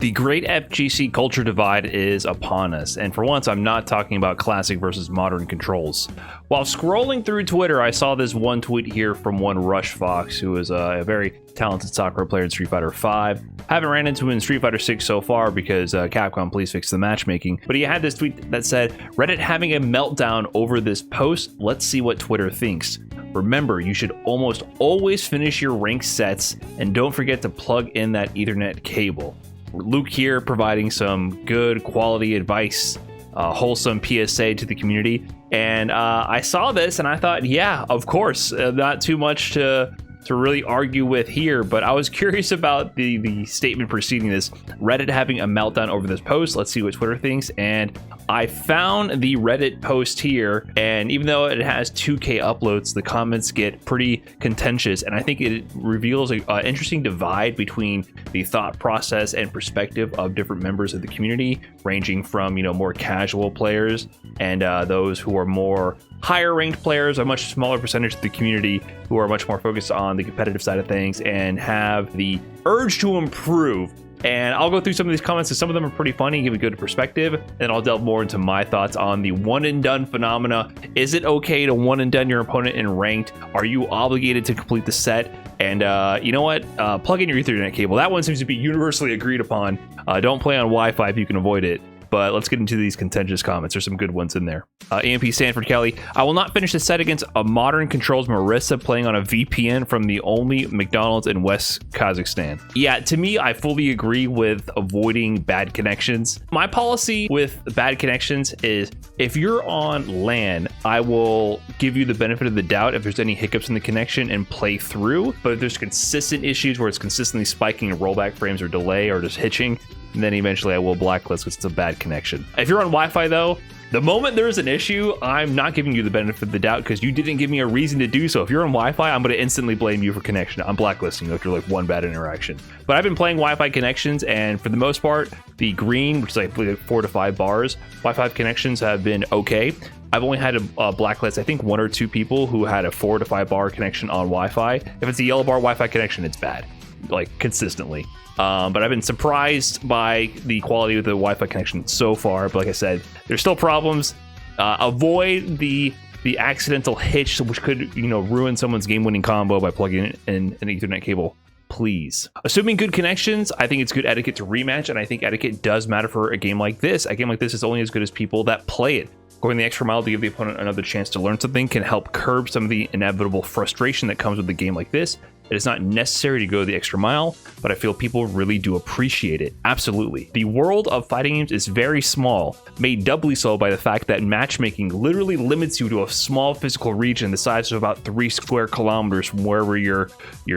The great FGC culture divide is upon us, and for once I'm not talking about classic versus modern controls. While scrolling through Twitter, I saw this one tweet here from one Rush Fox, who is a very talented Sakura player in Street Fighter V. Haven't ran into him in Street Fighter 6 so far because Capcom please fix the matchmaking, but he had this tweet that said, Reddit having a meltdown over this post, let's see what Twitter thinks. Remember, you should almost always finish your rank sets, and don't forget to plug in that Ethernet cable. Luke here providing some good quality advice, wholesome PSA to the community. And I saw this and I thought, yeah, of course, not too much to really argue with here, but I was curious about the statement preceding this. Reddit having a meltdown over this post. Let's see what Twitter thinks. And I found the Reddit post here, and even though it has 2K uploads, the comments get pretty contentious, and I think it reveals an interesting divide between the thought process and perspective of different members of the community, ranging from, more casual players and those who are more higher ranked players, a much smaller percentage of the community who are much more focused on the competitive side of things and have the urge to improve. And I'll go through some of these comments, and some of them are pretty funny, give a good perspective, and I'll delve more into my thoughts on the one and done phenomena. Is it okay to one and done your opponent in ranked? Are you obligated to complete the set? And you know what? Plug in your Ethernet cable. That one seems to be universally agreed upon. Don't play on Wi-Fi if you can avoid it. But let's get into these contentious comments. There's some good ones in there. EMP Sanford Kelly, I will not finish the set against a modern controls Marissa playing on a VPN from the only McDonald's in West Kazakhstan. Yeah, to me, I fully agree with avoiding bad connections. My policy with bad connections is if you're on LAN, I will give you the benefit of the doubt if there's any hiccups in the connection and play through. But if there's consistent issues where it's consistently spiking rollback frames or delay or just hitching, and then eventually I will blacklist because it's a bad connection. If you're on Wi-Fi though, the moment there's an issue, I'm not giving you the benefit of the doubt because you didn't give me a reason to do so. If you're on Wi-Fi, I'm going to instantly blame you for connection. I'm blacklisting you after like one bad interaction. But I've been playing Wi-Fi connections, and for the most part, the green, which is like 4 to 5 bars, Wi-Fi connections have been okay. I've only had a blacklist, I think 1 or 2 people who had a 4 to 5 bar connection on Wi-Fi. If it's a yellow bar Wi-Fi connection, it's bad, like consistently. But I've been surprised by the quality of the Wi-Fi connection so far. But like I said, there's still problems. Avoid the accidental hitch, which could ruin someone's game-winning combo by plugging in an Ethernet cable. Please. Assuming good connections, I think it's good etiquette to rematch, and I think etiquette does matter for a game like this. A game like this is only as good as people that play it. Going the extra mile to give the opponent another chance to learn something can help curb some of the inevitable frustration that comes with a game like this. It is not necessary to go the extra mile, but I feel people really do appreciate it. Absolutely. The world of fighting games is very small, made doubly so by the fact that matchmaking literally limits you to a small physical region the size of about 3 square kilometers from wherever your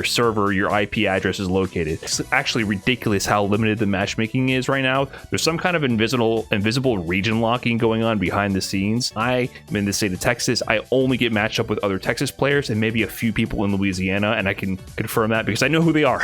server, your IP address is located. It's actually ridiculous how limited the matchmaking is right now. There's some kind of invisible region locking going on behind the scenes. I am in the state of Texas. I only get matched up with other Texas players and maybe a few people in Louisiana, and I can confirm that because I know who they are.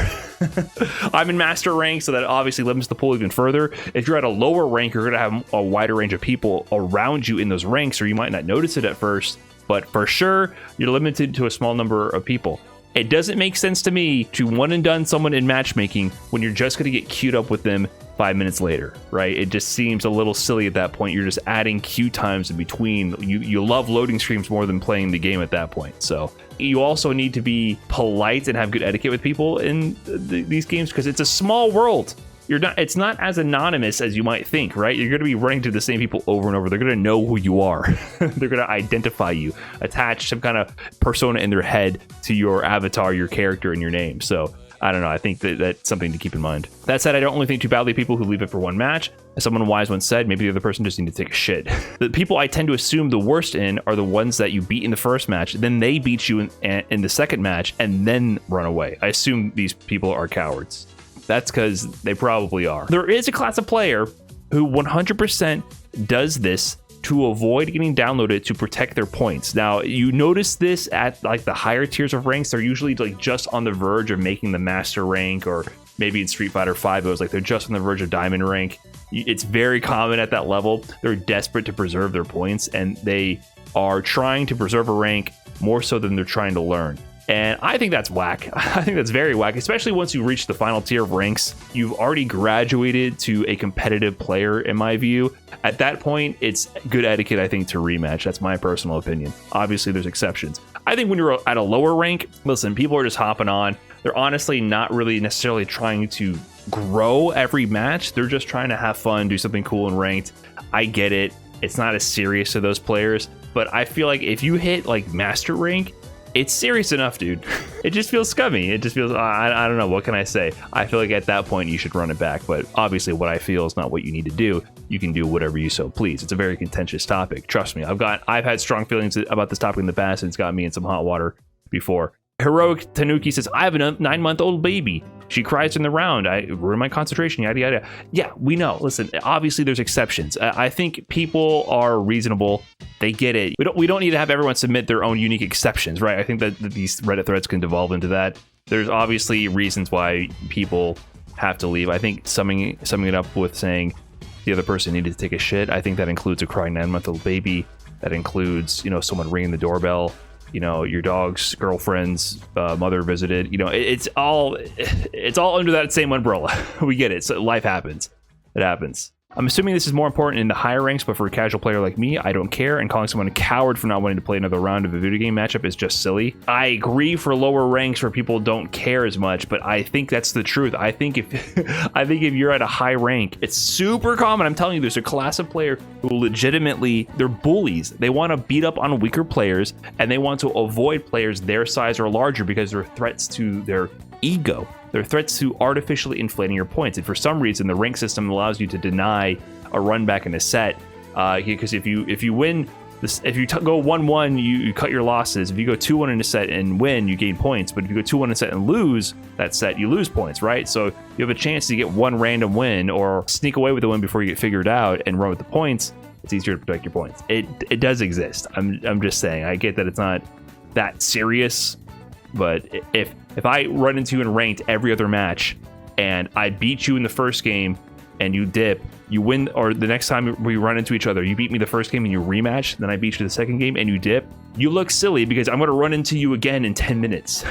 I'm in master rank, so that obviously limits the pool even further. If you're at a lower rank, you're going to have a wider range of people around you in those ranks, or you might not notice it at first, but for sure, you're limited to a small number of people. It doesn't make sense to me to one and done someone in matchmaking when you're just going to get queued up with them 5 minutes later, right? It just seems a little silly at that point. You're just adding queue times in between. You love loading screens more than playing the game at that point. So you also need to be polite and have good etiquette with people in these games because it's a small world. It's not as anonymous as you might think, right? You're going to be running to the same people over and over. They're going to know who you are. They're going to identify you, attach some kind of persona in their head to your avatar, your character, and your name. So I don't know. I think that's something to keep in mind. That said, I don't only think too badly of people who leave it for one match. As someone wise once said, maybe the other person just needs to take a shit. The people I tend to assume the worst in are the ones that you beat in the first match, then they beat you in the second match, and then run away. I assume these people are cowards. That's because they probably are. There is a class of player who 100% does this to avoid getting downloaded to protect their points. Now, you notice this at like the higher tiers of ranks. They're usually like just on the verge of making the master rank, or maybe in Street Fighter V, it was like they're just on the verge of diamond rank. It's very common at that level. They're desperate to preserve their points, and they are trying to preserve a rank more so than they're trying to learn. And I think that's whack. I think that's very whack, especially once you reach the final tier of ranks. You've already graduated to a competitive player, in my view. At that point, it's good etiquette, I think, to rematch. That's my personal opinion. Obviously, there's exceptions. I think when you're at a lower rank, listen, people are just hopping on. They're honestly not really necessarily trying to grow every match. They're just trying to have fun, do something cool in ranked. I get it. It's not as serious to those players. But I feel like if you hit like master rank, it's serious enough, dude. It just feels scummy. It just feels, I don't know, what can I say? I feel like at that point you should run it back, but obviously what I feel is not what you need to do. You can do whatever you so please. It's a very contentious topic. Trust me, I've had strong feelings about this topic in the past, and it's got me in some hot water before. Heroic Tanuki says, I have a 9-month-old baby. She cries in the round. I ruin my concentration, yada, yada. Yeah, we know. Listen, obviously there's exceptions. I think people are reasonable. They get it. We don't need to have everyone submit their own unique exceptions, right? I think that these Reddit threads can devolve into that. There's obviously reasons why people have to leave. I think summing it up with saying the other person needed to take a shit, I think that includes a crying 9-month-old baby. That includes, someone ringing the doorbell. Your dog's girlfriend's mother visited. It's all under that same umbrella. We get it. So life happens. It happens. I'm assuming this is more important in the higher ranks, but for a casual player like me, I don't care, and calling someone a coward for not wanting to play another round of a video game matchup is just silly. I agree for lower ranks where people don't care as much, but I think that's the truth. I think if you're at a high rank, it's super common. I'm telling you, there's a class of player who legitimately, they're bullies. They want to beat up on weaker players, and they want to avoid players their size or larger because they're threats to their ego. They're threats to artificially inflating your points, and for some reason the rank system allows you to deny a run back in a set, because if you win this, if you go 1-1, you cut your losses. If you go 2-1 in a set and win, you gain points, but if you go 2-1 in a set and lose that set, you lose points, right? So you have a chance to get one random win or sneak away with the win before you get figured out and run with the points. It's easier to protect your points. It does exist. I'm just saying, I get that it's not that serious, but if I run into you in ranked every other match and I beat you in the first game and you dip, you win, or the next time we run into each other, you beat me the first game and you rematch, then I beat you the second game and you dip, you look silly because I'm going to run into you again in 10 minutes.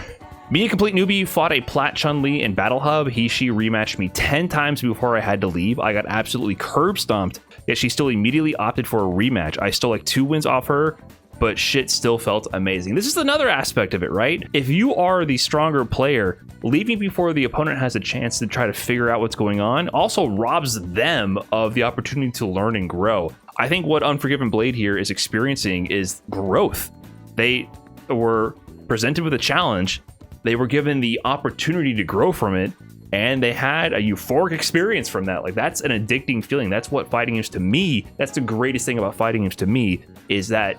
Me, a complete newbie, fought a Plat Chun-Li in Battle Hub. She rematched me 10 times before I had to leave. I got absolutely curb stomped, yet she still immediately opted for a rematch. I stole like 2 wins off her, but shit still felt amazing. This is another aspect of it, right? If you are the stronger player, leaving before the opponent has a chance to try to figure out what's going on also robs them of the opportunity to learn and grow. I think what Unforgiven Blade here is experiencing is growth. They were presented with a challenge, they were given the opportunity to grow from it, and they had a euphoric experience from that. Like, that's an addicting feeling. That's what fighting games to me, that's the greatest thing about fighting games to me, is that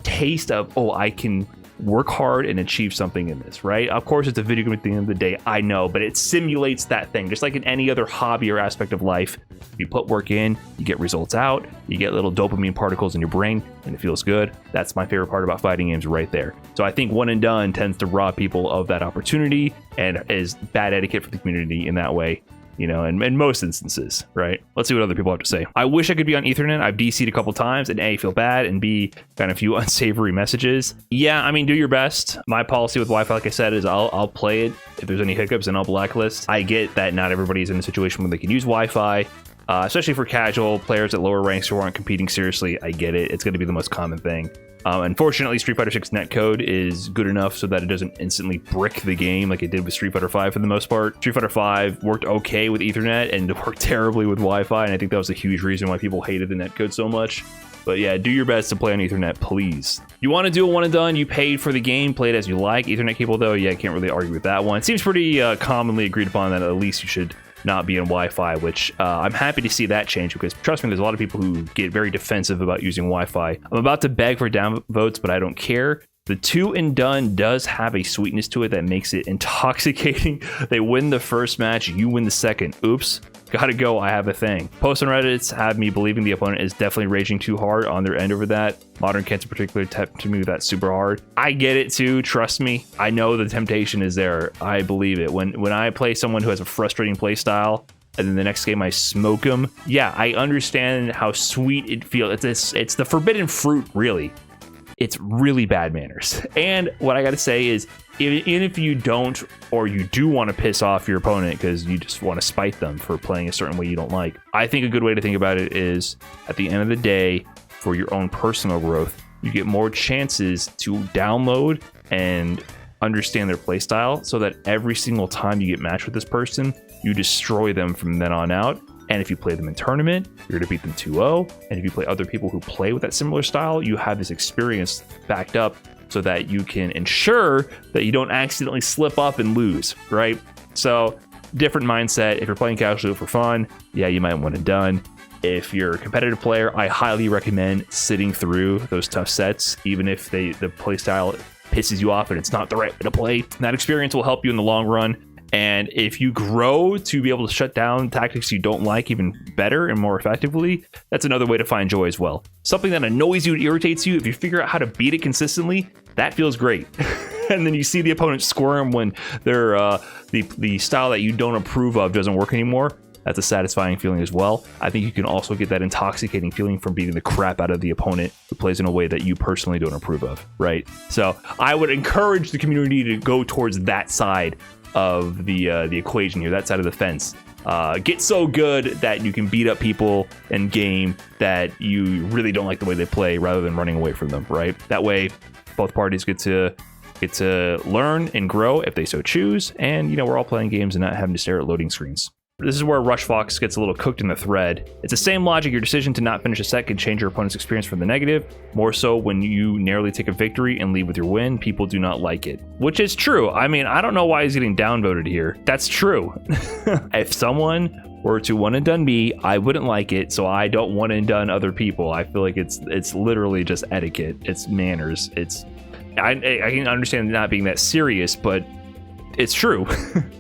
taste of, oh, I can work hard and achieve something in this, right? Of course, it's a video game at the end of the day, I know, but it simulates that thing. Just like in any other hobby or aspect of life, you put work in, you get results out, you get little dopamine particles in your brain, and it feels good. That's my favorite part about fighting games right there. So I think one and done tends to rob people of that opportunity and is bad etiquette for the community in that way. In most instances, right? Let's see what other people have to say. I wish I could be on Ethernet. I've DC'd a couple times, and A, feel bad, and B, got a few unsavory messages. Yeah, I mean, do your best. My policy with Wi-Fi, like I said, is I'll play it. If there's any hiccups, then I'll blacklist. I get that not everybody's in a situation where they can use Wi-Fi, especially for casual players at lower ranks who aren't competing seriously. I get it. It's going to be the most common thing. Unfortunately, Street Fighter 6 netcode is good enough so that it doesn't instantly brick the game like it did with Street Fighter 5 for the most part. Street Fighter 5 worked okay with Ethernet and worked terribly with Wi-Fi, and I think that was a huge reason why people hated the netcode so much. But yeah, do your best to play on Ethernet, please. You want to do a one and done, you paid for the game, play it as you like. Ethernet cable though, yeah, I can't really argue with that one. It seems pretty commonly agreed upon that at least you should not be in Wi-Fi, which I'm happy to see that change, because trust me, there's a lot of people who get very defensive about using Wi-Fi. I'm about to beg for downvotes, but I don't care. The 2 and done does have a sweetness to it that makes it intoxicating. They win the first match, you win the second. Oops, gotta go, I have a thing. Posts on Reddits have me believing the opponent is definitely raging too hard on their end over that. Modern Kents in particular tempted me with that super hard. I get it too, trust me. I know the temptation is there. I believe it. When I play someone who has a frustrating play style, and then the next game I smoke them, yeah, I understand how sweet it feels. It's the forbidden fruit, really. It's really bad manners. And what I got to say is, even if you don't, or you do want to piss off your opponent because you just want to spite them for playing a certain way you don't like, I think a good way to think about it is, at the end of the day, for your own personal growth, you get more chances to download and understand their playstyle, so that every single time you get matched with this person, you destroy them from then on out. And if you play them in tournament, you're going to beat them 2-0. And if you play other people who play with that similar style, you have this experience backed up so that you can ensure that you don't accidentally slip up and lose, right? So different mindset. If you're playing casually for fun, yeah, you might want it done. If you're a competitive player, I highly recommend sitting through those tough sets, even if the play style pisses you off and it's not the right way to play. That experience will help you in the long run. And if you grow to be able to shut down tactics you don't like even better and more effectively, that's another way to find joy as well. Something that annoys you and irritates you, if you figure out how to beat it consistently, that feels great. And then you see the opponent squirm when their the style that you don't approve of doesn't work anymore. That's a satisfying feeling as well. I think you can also get that intoxicating feeling from beating the crap out of the opponent who plays in a way that you personally don't approve of, right? So I would encourage the community to go towards that side of the equation here, that side of the fence. Get so good that you can beat up people in game that you really don't like the way they play, rather than running away from them, right? That way, both parties get to learn and grow if they so choose, and we're all playing games and not having to stare at loading screens. This is where Rush Fox gets a little cooked in the thread. It's the same logic. Your decision to not finish a set can change your opponent's experience for the negative. More so when you narrowly take a victory and leave with your win, people do not like it. Which is true. I mean, I don't know why he's getting downvoted here. That's true. If someone were to one and done me, I wouldn't like it, so I don't one and done other people. I feel like it's literally just etiquette. It's manners. I can understand it not being that serious, but it's true.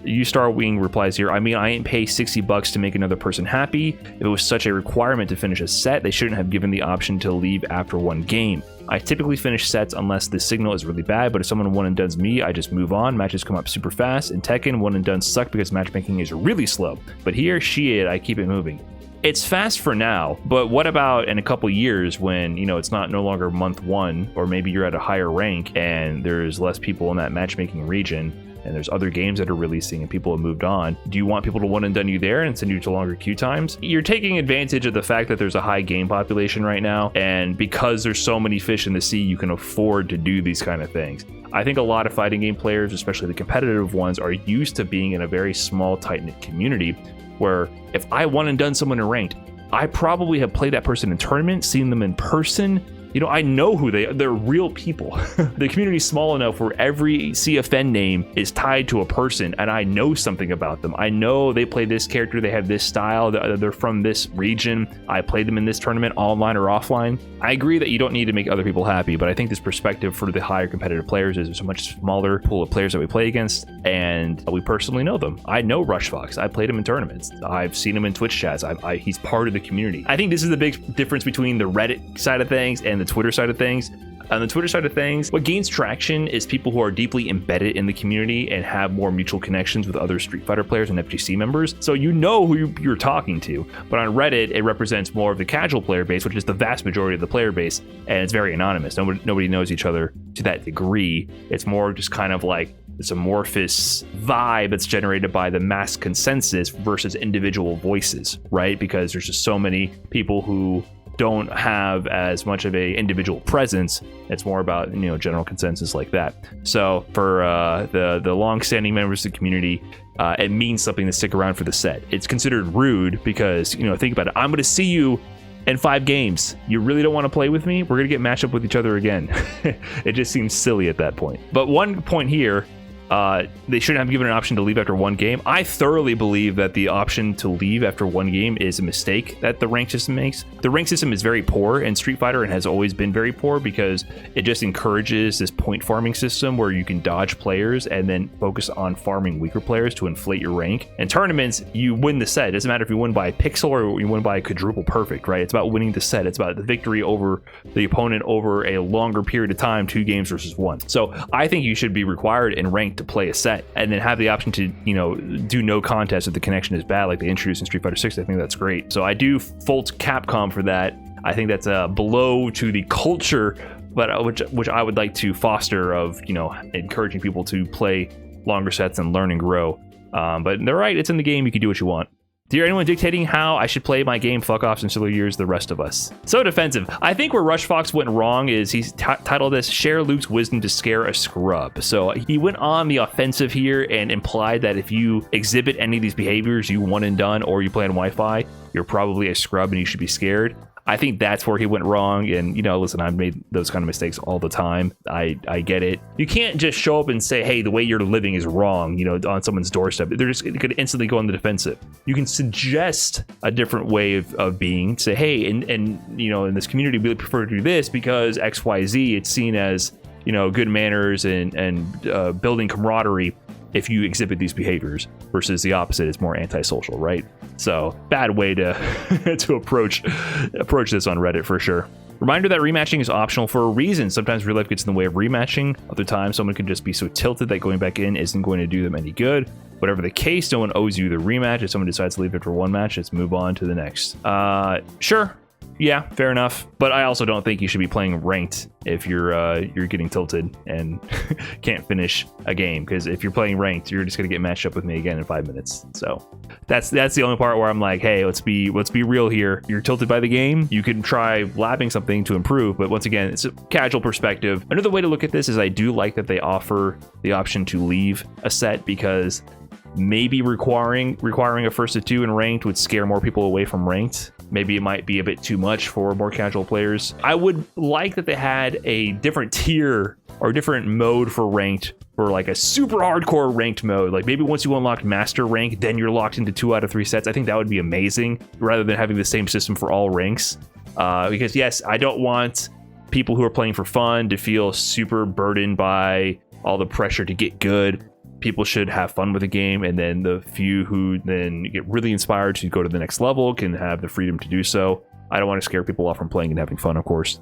U-Star Wing replies here, I mean, I ain't pay $60 to make another person happy. If it was such a requirement to finish a set, they shouldn't have given the option to leave after one game. I typically finish sets unless the signal is really bad, but if someone one and done's me, I just move on. Matches come up super fast. In Tekken, one and done suck because matchmaking is really slow. But here, shit, I keep it moving. It's fast for now, but what about in a couple years when, it's no longer month one, or maybe you're at a higher rank and there's less people in that matchmaking region, and there's other games that are releasing and people have moved on. Do you want people to one and done you there and send you to longer queue times? You're taking advantage of the fact that there's a high game population right now, and because there's so many fish in the sea, you can afford to do these kind of things. I think a lot of fighting game players, especially the competitive ones, are used to being in a very small, tight-knit community where if I one and done someone in ranked, I probably have played that person in tournament, seen them in person. I know who they're real people. The community's small enough where every CFN name is tied to a person, and I know something about them. I know they play this character, they have this style, they're from this region. I played them in this tournament, online or offline. I agree that you don't need to make other people happy, but I think this perspective for the higher competitive players is a much smaller pool of players that we play against, and we personally know them. I know Rush Fox. I played him in tournaments. I've seen him in Twitch chats. He's part of the community. I think this is the big difference between the Reddit side of things and the Twitter side of things. On the Twitter side of things, what gains traction is people who are deeply embedded in the community and have more mutual connections with other Street Fighter players and FGC members. So you know who you're talking to. But on Reddit, it represents more of the casual player base, which is the vast majority of the player base, and it's very anonymous. Nobody knows each other to that degree. It's more just kind of like this amorphous vibe that's generated by the mass consensus versus individual voices, right? Because there's just so many people who don't have as much of a individual presence. It's more about general consensus like that. So for the long-standing members of the community, it means something to stick around for the set. It's considered rude because think about it. I'm going to see you in 5 games. You really don't want to play with me? We're going to get matched up with each other again. It just seems silly at that point. But one point here, they shouldn't have given an option to leave after one game. I thoroughly believe that the option to leave after one game is a mistake that the rank system makes. The rank system is very poor in Street Fighter and has always been very poor because it just encourages this point farming system where you can dodge players and then focus on farming weaker players to inflate your rank. In tournaments, you win the set. It doesn't matter if you win by a pixel or you win by a quadruple perfect, right? It's about winning the set. It's about the victory over the opponent over a longer period of time, 2 games versus 1. So I think you should be required in rank to play a set and then have the option to do no contest if the connection is bad, like they introduced in Street Fighter 6. I think that's great. So I do fault Capcom for that. I think that's a blow to the culture but which I would like to foster, of, you know, encouraging people to play longer sets and learn and grow. But they're right, it's in the game, you can do what you want. Dear anyone dictating how I should play my game, fuck off since the years the rest of us. So defensive. I think where Rush Fox went wrong is he's titled this Share Luke's Wisdom to Scare a Scrub. So he went on the offensive here and implied that if you exhibit any of these behaviors, you one and done, or you play on Wi-Fi, you're probably a scrub and you should be scared. I think that's where he went wrong. And, you know, listen, I've made those kind of mistakes all the time. I get it. You can't just show up and say, hey, the way you're living is wrong, you know, on someone's doorstep. They're just going to instantly go on the defensive. You can suggest a different way of being, say, hey, and you know, in this community, we prefer to do this because XYZ, it's seen as, you know, good manners and building camaraderie if you exhibit these behaviors, versus the opposite is more antisocial, right? So bad way to to approach this on Reddit for sure. Reminder that rematching is optional for a reason. Sometimes real life gets in the way of rematching. Other times someone can just be so tilted that going back in isn't going to do them any good. Whatever the case, no one owes you the rematch. If someone decides to leave after one match, let's move on to the next. Sure. Yeah, fair enough. But I also don't think you should be playing ranked if you're getting tilted and can't finish a game. Because if you're playing ranked, you're just gonna get matched up with me again in 5 minutes. So that's the only part where I'm like, hey, let's be real here. You're tilted by the game. You can try lapping something to improve, but once again, it's a casual perspective. Another way to look at this is I do like that they offer the option to leave a set, because maybe requiring a first to two in ranked would scare more people away from ranked. Maybe it might be a bit too much for more casual players. I would like that they had a different tier or different mode for ranked, for like a super hardcore ranked mode. Like maybe once you unlock master rank, then you're locked into 2 out of 3 sets. I think that would be amazing, rather than having the same system for all ranks. Because yes, I don't want people who are playing for fun to feel super burdened by all the pressure to get good. People should have fun with the game, and then the few who then get really inspired to go to the next level can have the freedom to do so. I don't want to scare people off from playing and having fun, of course.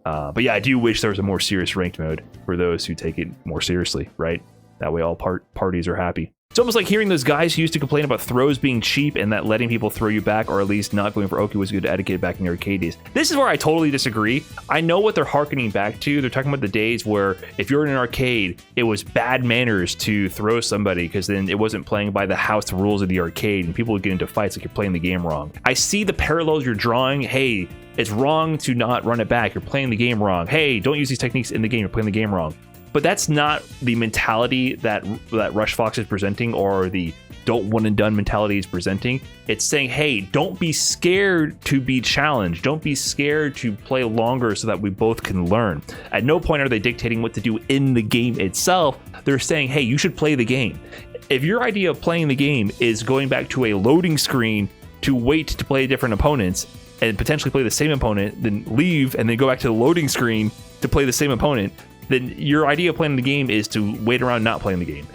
But yeah, I do wish there was a more serious ranked mode for those who take it more seriously, right? That way all parties are happy. It's almost like hearing those guys who used to complain about throws being cheap and that letting people throw you back, or at least not going for Oki, was good etiquette back in the arcade days. This is where I totally disagree. I know what they're hearkening back to. They're talking about the days where if you're in an arcade, it was bad manners to throw somebody, because then it wasn't playing by the house rules of the arcade and people would get into fights like you're playing the game wrong. I see the parallels you're drawing. Hey, it's wrong to not run it back. You're playing the game wrong. Hey, don't use these techniques in the game. You're playing the game wrong. But that's not the mentality that Rush Fox is presenting, or the don't one and done mentality is presenting. It's saying, hey, don't be scared to be challenged. Don't be scared to play longer so that we both can learn. At no point are they dictating what to do in the game itself. They're saying, hey, you should play the game. If your idea of playing the game is going back to a loading screen to wait to play different opponents and potentially play the same opponent, then leave and then go back to the loading screen to play the same opponent, then your idea of playing the game is to wait around not playing the game.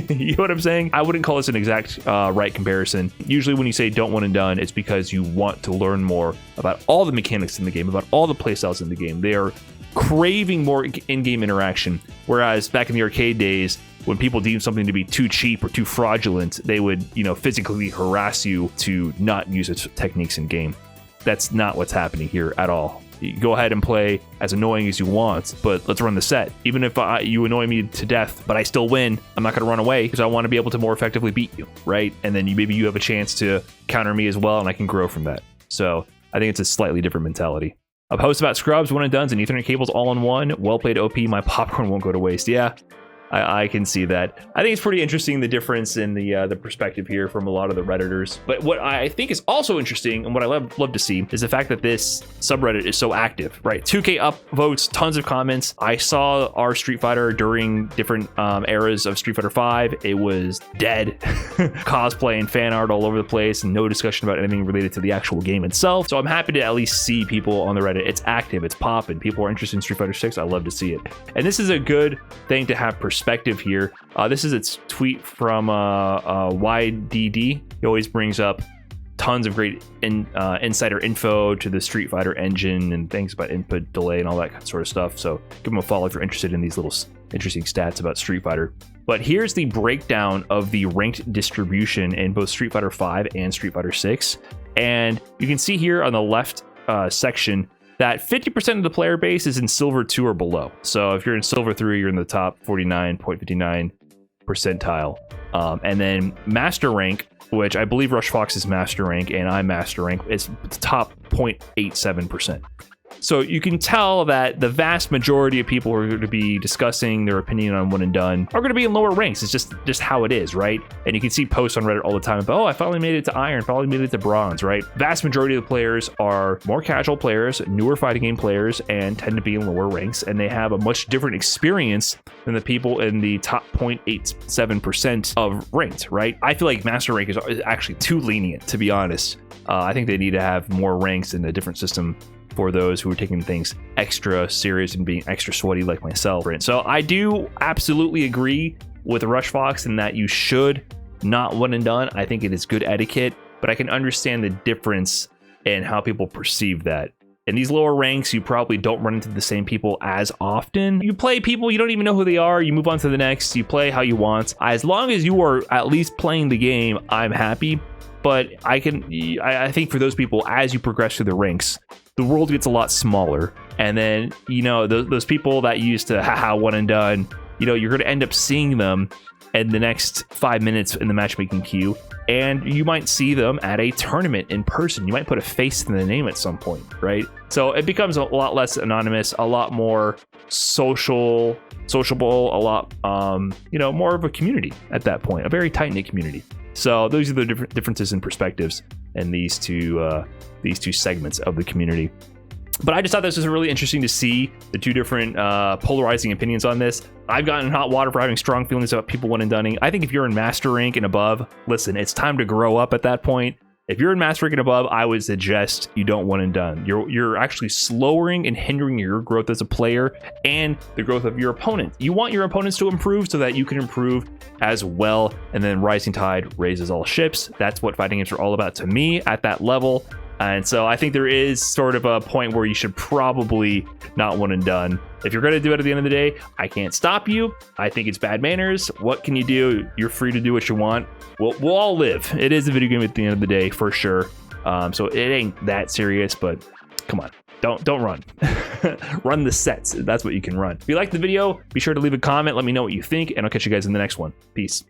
You know what I'm saying? I wouldn't call this an exact right comparison. Usually when you say don't one and done, it's because you want to learn more about all the mechanics in the game, about all the playstyles in the game. They are craving more in-game interaction. Whereas back in the arcade days, when people deemed something to be too cheap or too fraudulent, they would, you know, physically harass you to not use its techniques in game. That's not what's happening here at all. You go ahead and play as annoying as you want, but let's run the set. Even if you annoy me to death, but I still win, I'm not going to run away because I want to be able to more effectively beat you, right? And then maybe you have a chance to counter me as well, and I can grow from that. So I think it's a slightly different mentality. A post about scrubs, one and dones, and Ethernet cables all in one. Well played, OP. My popcorn won't go to waste. Yeah. I can see that. I think it's pretty interesting, the difference in the perspective here from a lot of the Redditors. But what I think is also interesting, and what I love to see, is the fact that this subreddit is so active, right? 2K upvotes, tons of comments. I saw our Street Fighter during different eras of Street Fighter 5. It was dead. Cosplay and fan art all over the place, and no discussion about anything related to the actual game itself. So I'm happy to at least see people on the Reddit. It's active, it's popping. People are interested in Street Fighter 6. I love to see it. And this is a good thing to have perspective here. This is its tweet from YDD. He always brings up tons of great insider info to the Street Fighter engine and things about input delay and all that sort of stuff. So give him a follow if you're interested in these little interesting stats about Street Fighter. But here's the breakdown of the ranked distribution in both Street Fighter 5 and Street Fighter 6. And you can see here on the left section, that 50% of the player base is in silver 2 or below. So if you're in silver 3, you're in the top 49.59 percentile. And then master rank, which I believe Rush Fox is master rank and I'm master rank, is top 0.87%. So you can tell that the vast majority of people who are going to be discussing their opinion on one and done are going to be in lower ranks. It's just how it is, right? And you can see posts on Reddit all the time about, oh, I finally made it to iron, finally made it to bronze, right? Vast majority of the players are more casual players, newer fighting game players, and tend to be in lower ranks, and they have a much different experience than the people in the top 0.87% of ranked, right? I feel like master rank is actually too lenient, to be honest. I think they need to have more ranks in a different system for those who are taking things extra serious and being extra sweaty like myself. So I do absolutely agree with Rush Fox in that you should not one and done. I think it is good etiquette, but I can understand the difference in how people perceive that. In these lower ranks, you probably don't run into the same people as often. You play people, you don't even know who they are, you move on to the next, you play how you want. As long as you are at least playing the game, I'm happy. But I think for those people, as you progress through the ranks, the world gets a lot smaller. And then, you know, those people that used to haha one and done, you know, you're going to end up seeing them in the next 5 minutes in the matchmaking queue. And you might see them at a tournament in person. You might put a face to the name at some point, right? So it becomes a lot less anonymous, a lot more sociable, a lot, you know, more of a community at that point, a very tight-knit community. So those are the differences in perspectives in these two segments of the community. But I just thought this was really interesting to see the two different polarizing opinions on this. I've gotten in hot water for having strong feelings about people one and dunning. I think if you're in master rank and above, listen, it's time to grow up at that point. If you're in master rank and above, I would suggest you don't one and done. You're actually slowing and hindering your growth as a player and the growth of your opponent. You want your opponents to improve so that you can improve as well. And then rising tide raises all ships. That's what fighting games are all about to me at that level. And so I think there is sort of a point where you should probably not one and done. If you're going to do it at the end of the day, I can't stop you. I think it's bad manners. What can you do? You're free to do what you want. We'll all live. It is a video game at the end of the day, for sure. So it ain't that serious, but come on. Don't run. Run the sets. That's what you can run. If you liked the video, be sure to leave a comment. Let me know what you think, and I'll catch you guys in the next one. Peace.